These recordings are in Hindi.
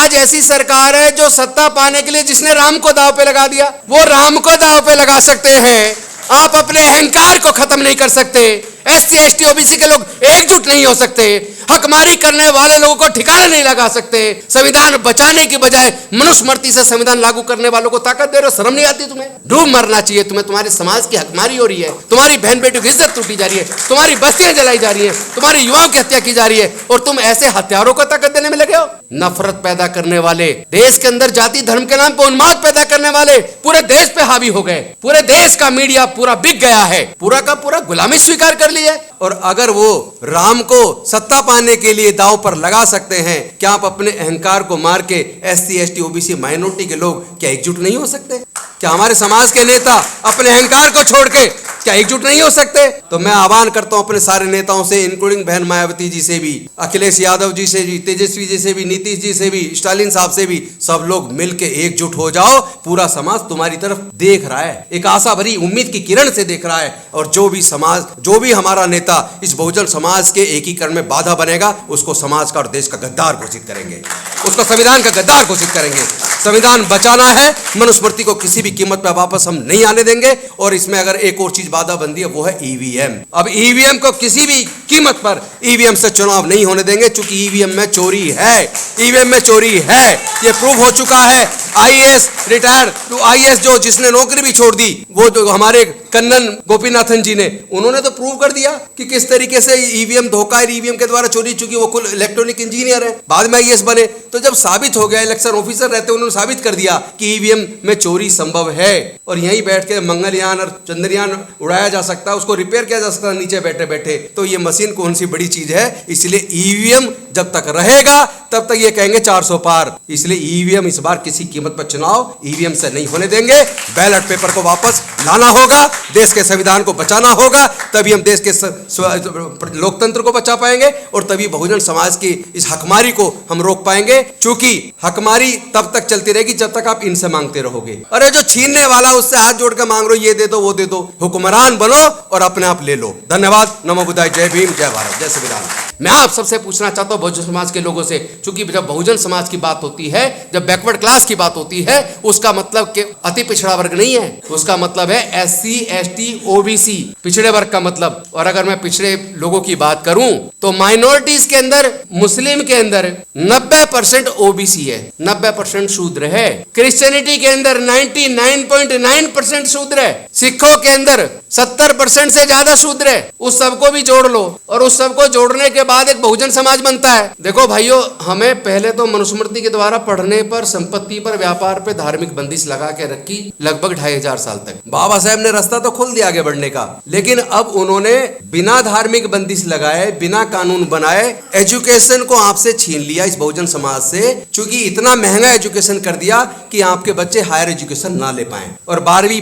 आज ऐसी सरकार है जो सत्ता पाने के लिए जिसने राम को दांव पे लगा दिया, वो राम को दांव पे लगा सकते हैं, आप अपने अहंकार को खत्म नहीं कर सकते। एससी एसटी ओबीसी के लोग एकजुट नहीं हो सकते, हकमारी करने वाले लोगों को ठिकाना नहीं लगा सकते। संविधान बचाने की बजाय मनुस्मृति से संविधान लागू करने वालों को ताकत दे रहे हो, शर्म नहीं आती तुम्हें? डूब मरना चाहिए तुम्हें। तुम्हारे समाज की हकमारी हो रही है, तुम्हारी बहन बेटियों की इज्जत टूटी जा रही है, तुम्हारी बस्तियां जलाई जा रही है, तुम्हारी युवाओं की हत्या की जा रही है, और तुम ऐसे हत्यारों को ताकत देने में लगे हो। नफरत पैदा करने वाले, देश के अंदर जाति धर्म के नाम पर उन्माद पैदा करने वाले पूरे देश पे हावी हो गए। पूरे देश का मीडिया पूरा बिक गया है, पूरा का पूरा गुलामी स्वीकार कर ली है। और अगर वो राम को सत्ता पाने के लिए दांव पर लगा सकते हैं, क्या आप अपने अहंकार को मार के एससी एसटी ओबीसी माइनॉरिटी के लोग क्या एकजुट नहीं हो सकते? क्या हमारे समाज के नेता अपने अहंकार को छोड़ के क्या एकजुट नहीं हो सकते? तो मैं आह्वान करता हूं अपने सारे नेताओं से, इंक्लूडिंग बहन मायावती जी से भी, अखिलेश यादव जी से भी, तेजस्वी जी से भी, नीतीश जी से भी, स्टालिन साहब से भी, सब लोग मिलके एकजुट हो जाओ। पूरा समाज तुम्हारी तरफ देख रहा है, एक आशा भरी उम्मीद की किरण से देख रहा है। और जो भी हमारा नेता इस बहुजन समाज के एकीकरण में बाधा बनेगा, उसको समाज का और देश का गद्दार घोषित करेंगे, उसको संविधान का गद्दार घोषित करेंगे। संविधान बचाना है, मनुस्मृति को किसी भी कीमत पर वापस हम नहीं आने देंगे। और इसमें अगर एक और चीज बाधा बनती है, वो है ईवीएम। अब ईवीएम को किसी भी कीमत पर ईवीएम से चुनाव नहीं होने देंगे, क्योंकि ईवीएम में चोरी है, ईवीएम में चोरी है, ये प्रूव हो चुका है। आईएएस रिटायर टू आईएएस जो जिसने नौकरी भी छोड़ दी, वो जो हमारे कन्नन गोपीनाथन जी ने, उन्होंने तो प्रूव कर दिया कि किस तरीके से ईवीएम धोखा है, ईवीएम के द्वारा चोरी, चूंकि वो कुल इलेक्ट्रॉनिक इंजीनियर है, बाद में आईएएस बने। तो जब साबित हो गया, इलेक्शन ऑफिसर रहते उन्होंने साबित कर दिया कि ईवीएम में चोरी संभव है, और यहीं बैठ के मंगलयान और चंद्रयान उड़ाया जा सकता है, उसको रिपेयर किया जा सकता है नीचे बैठे बैठे। तो ये मशीन कौन सी बड़ी चीज है? इसलिए ईवीएम जब तक रहेगा तब तक ये कहेंगे 400 पार। इसलिए ईवीएम इस बार किसी कीमत पर चुनाव ईवीएम से नहीं होने देंगे। बैलेट पेपर को वापस लाना होगा, देश के संविधान को बचाना होगा, तभी हम देश के लोकतंत्र को बचा पाएंगे, और तभी बहुजन समाज की इस हकमारी को हम रोक पाएंगे। क्योंकि हकमारी तब तक चलती रहेगी जब तक आप इनसे मांगते रहोगे। अरे जो छीनने वाला उससे हाथ जोड़ कर मांग रहे हो, ये दे दो वो दे दो, हुक्मरान बनो और अपने आप ले लो। धन्यवाद। नमो बुद्धाय। जय भीम, जय भारत, जय संविधान। मैं आप सबसे पूछना चाहता हूं बहुजन समाज के लोगों से, क्योंकि जब बहुजन समाज की बात होती है, जब बैकवर्ड क्लास की बात होती है, उसका मतलब कि अति पिछड़ा वर्ग नहीं है, उसका मतलब है एससी एसटी ओबीसी, पिछड़े वर्ग का मतलब। और अगर मैं पिछड़े लोगों की बात करूं तो माइनॉरिटीज के अंदर, मुस्लिम के अंदर 90% ओबीसी है, 90% शूद्र है। क्रिश्चियनिटी के अंदर 99.9% शूद्र है। सिखों के अंदर 70% से ज्यादा शूद्र है। उस सबको भी जोड़ लो, और उस सबको जोड़ने के बाद एक बहुजन समाज बनता है। देखो भाइयों, हमें पहले तो मनुस्मृति के द्वारा पढ़ने पर, संपत्ति पर, व्यापार पे धार्मिक बंदिश लगा के रखी लगभग 2500 साल तक। बाबा साहब ने रास्ता तो खोल दिया आगे बढ़ने का, लेकिन अब उन्होंने बिना धार्मिक बंदिश लगाए, बिना कानून बनाए एजुकेशन को आपसे छीन लिया इस बहुजन समाज से। क्योंकि इतना महंगा एजुकेशन कर दिया कि आपके बच्चे हायर एजुकेशन ना ले पाए, और 12वीं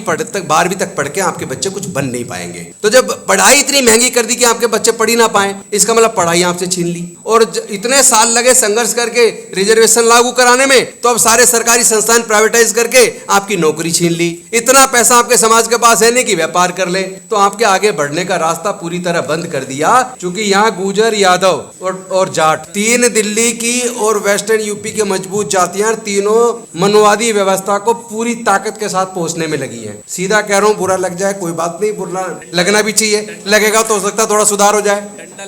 तक पढ़ के आपके बच्चे कुछ बन नहीं पाएंगे। तो जब पढ़ाई इतनी महंगी कर दी कि आपके बच्चे पढ़ ही ना पाए, इसका मतलब पढ़ाई आपसे छीन ली। और इतने साल लगे संघर्ष करके रिजर्वेशन लागू कराने में, तो अब सारे सरकारी संस्थान प्राइवेटाइज करके आपकी नौकरी छीन ली। इतना पैसा आपके समाज के पास है नहीं कि व्यापार कर ले, तो आपके आगे बढ़ने का रास्ता पूरी तरह बंद कर दिया। क्योंकि यहाँ गुजर, यादव और जाट, तीन दिल्ली की और वेस्टर्न यूपी के मजबूत जातियां, तीनों मनवादी व्यवस्था को पूरी ताकत के साथ पहुंचने में लगी है। सीधा कह रहा हूं, बुरा लग जाए कोई बात नहीं, बुरा लगना भी चाहिए, लगेगा तो हो सकता है थोड़ा सुधार हो जाए।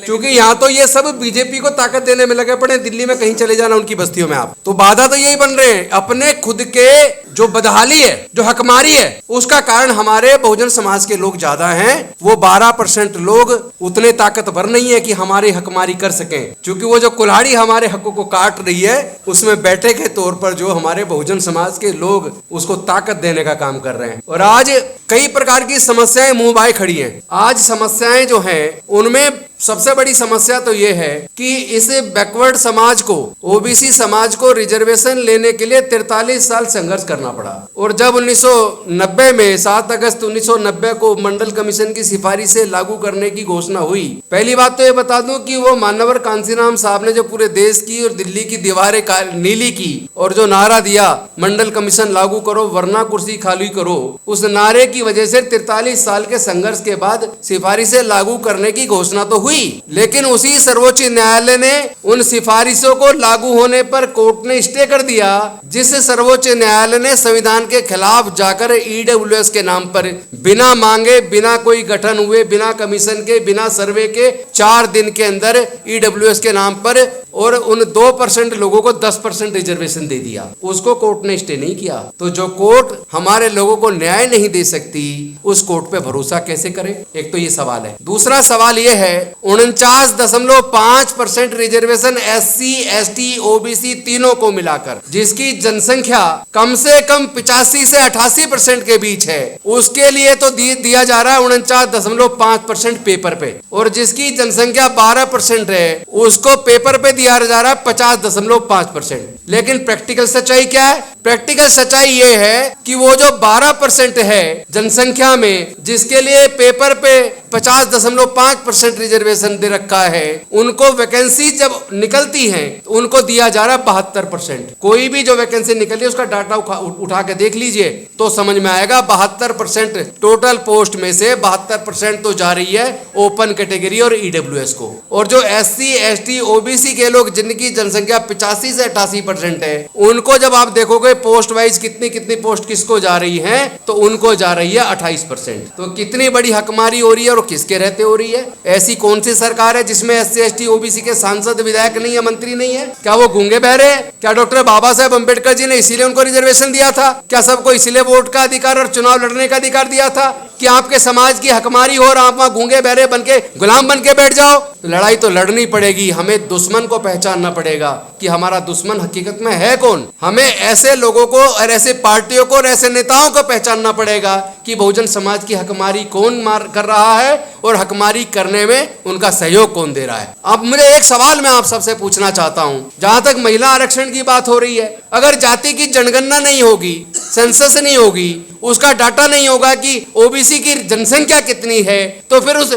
क्योंकि यहाँ तो ये सब बीजेपी को ताकत देने में लगे पड़े। दिल्ली में कहीं चले जाना उनकी बस्तियों में आप, तो बाधा तो यही बन रहे हैं। अपने खुद के जो बदहाली है, जो हकमारी है, उसका कारण हमारे बहुजन समाज के लोग ज्यादा हैं। वो 12% लोग उतने ताकतवर नहीं है कि हमारी हकमारी कर सकें। क्योंकि वो जो कुल्हाड़ी हमारे हकों को काट रही है, उसमें बैठे के तौर पर जो हमारे बहुजन समाज के लोग उसको ताकत देने का काम कर रहे हैं। और आज कई प्रकार की समस्याएं मुंह बाए खड़ी हैं। आज समस्याएं जो हैं, उनमें सबसे बड़ी समस्या तो ये है कि इस बैकवर्ड समाज को, ओबीसी समाज को रिजर्वेशन लेने के लिए 43 साल संघर्ष करना करना पड़ा। और जब 1990 में 7 अगस्त 1990 को मंडल कमीशन की सिफारिश से लागू करने की घोषणा हुई, पहली बात तो ये बता दूं कि वो मानवर कांसीराम साहब ने जो पूरे देश की और दिल्ली की दीवारें नीली की और जो नारा दिया मंडल कमीशन लागू करो वरना कुर्सी खाली करो, उस नारे की वजह से 43 साल के संघर्ष के बाद सिफारिशें लागू करने की घोषणा तो हुई, लेकिन उसी सर्वोच्च न्यायालय ने उन सिफारिशों को लागू होने पर कोर्ट ने स्टे कर दिया, जिस सर्वोच्च न्यायालय ने संविधान के खिलाफ जाकर ईडब्ल्यूएस के नाम पर बिना मांगे, बिना कोई गठन हुए, बिना कमीशन के, बिना सर्वे के 4 दिन के अंदर ईडब्ल्यूएस के नाम पर और उन 2% लोगों को 10% रिजर्वेशन दे दिया। उसको कोर्ट ने स्टे नहीं किया। तो जो कोर्ट हमारे लोगों को न्याय नहीं दे सकती, उस कोर्ट पे भरोसा कैसे करें? एक तो ये सवाल है। दूसरा सवाल ये है 49.5% रिजर्वेशन SC, ST, OBC तीनों को मिलाकर, जिसकी जनसंख्या कम से कम 85 से 88% के बीच है, उसके लिए तो दिया जा रहा है 49.5% पेपर पे, और जिसकी जनसंख्या 12% है उसको पेपर पे दिया जा रहा है 50.5%। लेकिन प्रैक्टिकल सच्चाई क्या है? प्रैक्टिकल सच्चाई ये है कि वो जो 12% है जनसंख्या में, जिसके लिए पेपर पे 50.5% रिजर्वेशन दे रखा है, उनको वैकेंसी जब निकलती है तो उनको दिया जा रहा है 72%। कोई भी जो वैकेंसी निकली उसका डाटा उठा के देख लीजिए तो समझ में आएगा 72% टोटल पोस्ट में से 72% तो जा रही है ओपन कैटेगरी और ईडब्ल्यूएस को। और जो SC, ST, OBC के लोग जिनकी जनसंख्या 85 से 88% है, उनको जब आप देखोगे पोस्ट वाइज कितनी पोस्ट किसको जा रही है, तो उनको जा रही है 28%। तो कितनी बड़ी हकमारी हो रही है और किसके रहते हो रही है? ऐसी कौन सी सरकार है जिसमें SC, ST, OBC के सांसद, विधायक नहीं है, मंत्री नहीं है? क्या वो गूंगे बहरे हैं? क्या डॉक्टर बाबा साहेब अम्बेडकर जी ने इसीलिए उनको रिजर्वेशन दिया था? क्या सबको इसीलिए वोट का अधिकार और चुनाव लड़ने का अधिकार दिया था कि आपके समाज की हकमारी हो और आप वहां गूंगे बहरे बन के गुलाम बन के बैठ जाओ? तो लड़ाई तो लड़नी पड़ेगी। हमें दुश्मन को पहचानना पड़ेगा कि हमारा दुश्मन हकीकत में है कौन। हमें ऐसे लोगों को और ऐसे पार्टियों को और ऐसे नेताओं को पहचानना पड़ेगा कि बहुजन समाज की हकमारी कौन कर रहा है और हकमारी करने में उनका सहयोग कौन दे रहा है। अब मुझे एक सवाल मैं आप सबसे पूछना चाहता हूं, जहां तक महिला आरक्षण की बात हो रही है, अगर जाति की जनगणना नहीं होगी, सेंसस नहीं होगी, उसका डाटा नहीं होगा कि ओबीसी की जनसंख्या कितनी है, तो फिर उस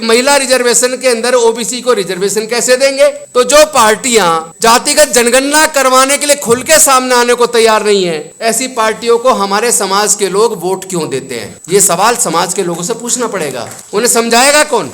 महिला रिजर्वेशन के अंदर ओबीसी को रिजर्वेशन कैसे देंगे? तो जो पार्टियां जातिगत जनगणना करवाने के लिए खुल के सामने आने को तैयार नहीं है, ऐसी पार्टियों को हमारे समाज के लोग वोट क्यों देते हैं? ये सवाल समाज के लोगों से पूछना पड़ेगा। उन्हें समझाएगा कौन?